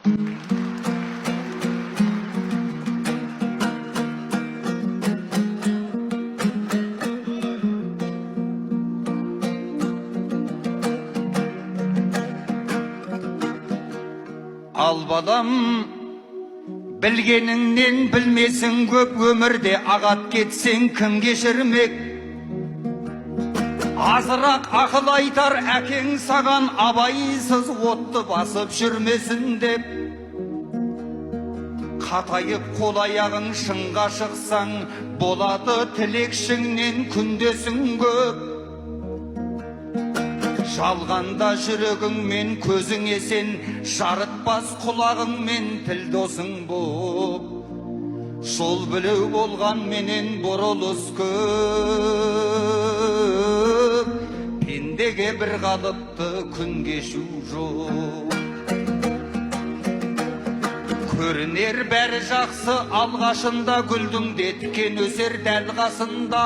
Al balam, білгеніңнен білмесің көп өмірде, ағат кетсең кім кешірмек? Азырақ ақыл айтар әкең саған, абайсыз отты басып жүрмесін деп. Қатайып қол аяғың шыңға шықсаң, болады тілекшіңнен күндесің көп. Жалғанда жүрегіңмен көзің есен, жарытпас құлағыңмен тіл досың боп. Жол білеу болған менен бұрылыс көп, пендеге бір қалыпты күн кешу жоқ. Көрінер бәрі жақсы алғашында, гүлдің деткен өсер дәл қасында.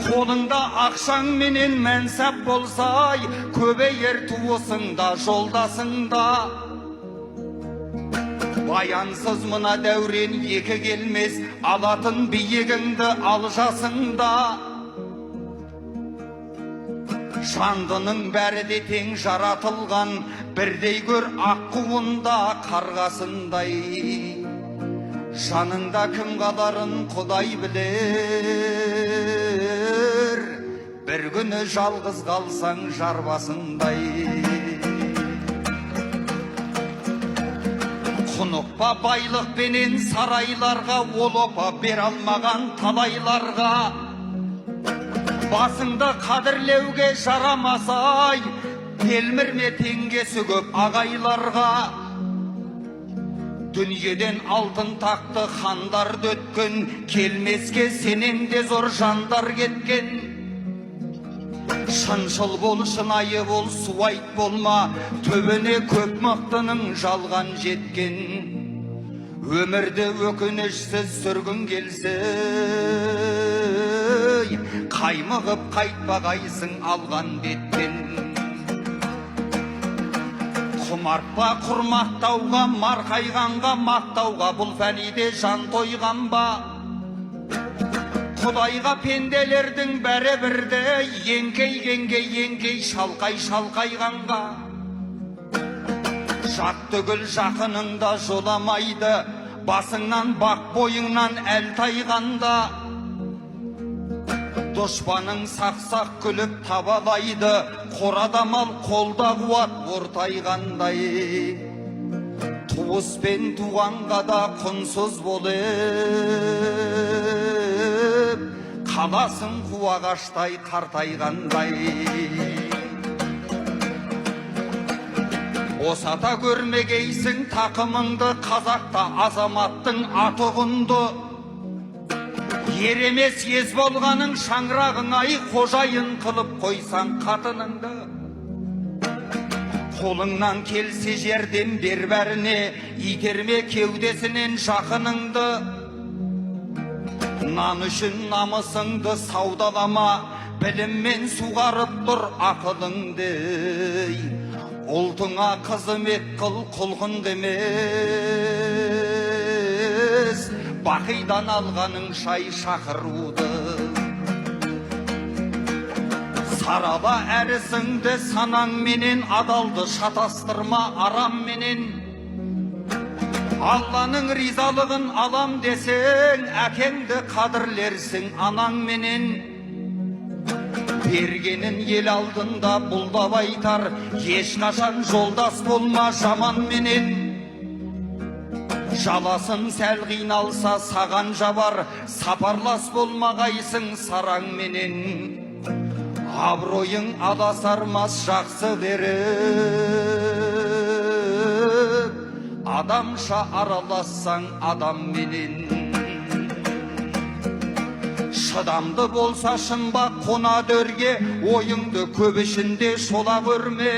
Қолыңда ақшаң менен мәнсап болсай, көбейер туысыңда жолдасыңда. Баянсыз мына дәурен екі келмес, алатын биігіңді ал жасыңда. Жандының бәрі де тең жаратылған, бірдей көр аққуында қарғасындай. Жаныңда кім қаларын Құдай білер, бір күні жалғыз қалсаң жарбасындай. Құнықпа байлықпенен сарайларға, ол опа бер алмаған талайларға. Басыңда қадірлеуге жарамасай, телмірме теңгесі көп ағайларға. Дүниеден алтын тақты хандар дөткен, келмеске сенен де зор жандар кеткен. Шыншыл бол, шынайы бол, суайт болма, төбіне көп мықтының жалған жеткен. Өмірді өкінішсіз сүргін келсе, қаймығып қайтпағайсың алған беттен. Құмартпа құрмақтауға, марқайғанға, мақтауға, бұл фәниде жан тойған ба? Құдайға пенделердің бәрі бірдей, еңкей шалқайғанға. Жат түгіл жақыныңда жоламайды, басыңнан бақ бойыңнан әл тайғанда. Дұшпаның сақ-сақ күліп табалайды, қорадамал қолда қуат ортайғандай. Туыспен туғанға да құнсыз болып, қаласың қуағаштай қартайғандай. Осата көрмегейсің тақымыңды, қазақта азаматтың аты құнды. Еремес ез болғаның шаңырағың ай, қожайын қылып қойсаң қатыныңды. Қолыңнан келсе жерден бер бәріне, итерме кеудесінен жақыныңды. Нан үшін намысыңды саудалама, біліммен суғарып тұр ақылыңды. Ұлтыңа қызмет қыл, құлқын демес, бақидан алғаның шай шақыруды. Сарала әрісіңді санаңменен, адалды шатастырма арамменен. Алланың ризалығын алам десең, әкеңді қадірлерсің анаңменен. Бергенін ел алдында бұлдап айтар, ешқашан жолдас болма жаманменен. Жаласын сәл қиналса саған жабар, сапарлас болмағайсың сараңменен. Абыройың адасармас жақсы деріп, адамша аралассаң адамменен. Шыдамды болса шынба қона дөрге, ойыңды көп ішінде шола көрме.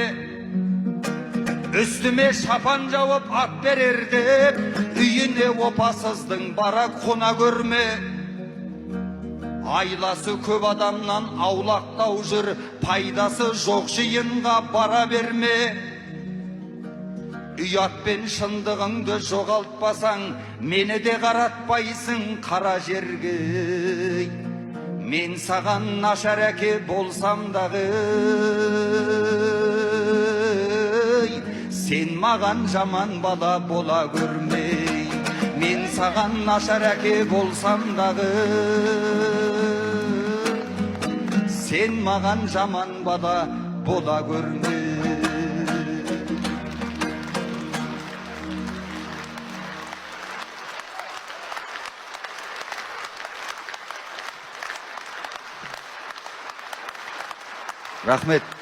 Үстіме шапан жауып ат берер деп, үйіне опасыздың бара қона көрме. Айласы көп адамнан аулақтау жүр, пайдасы жоқ жиынға бара берме. Ұят пен шындығыңды жоғалтпасаң, мені де қаратпайсың қара жерге. Мен саған нашар әке болсам дағы, сен маған жаман бала бола көрмей. Мен саған нашар әке болсам дағы, сен маған жаман бала бола көрмей. Рахмет.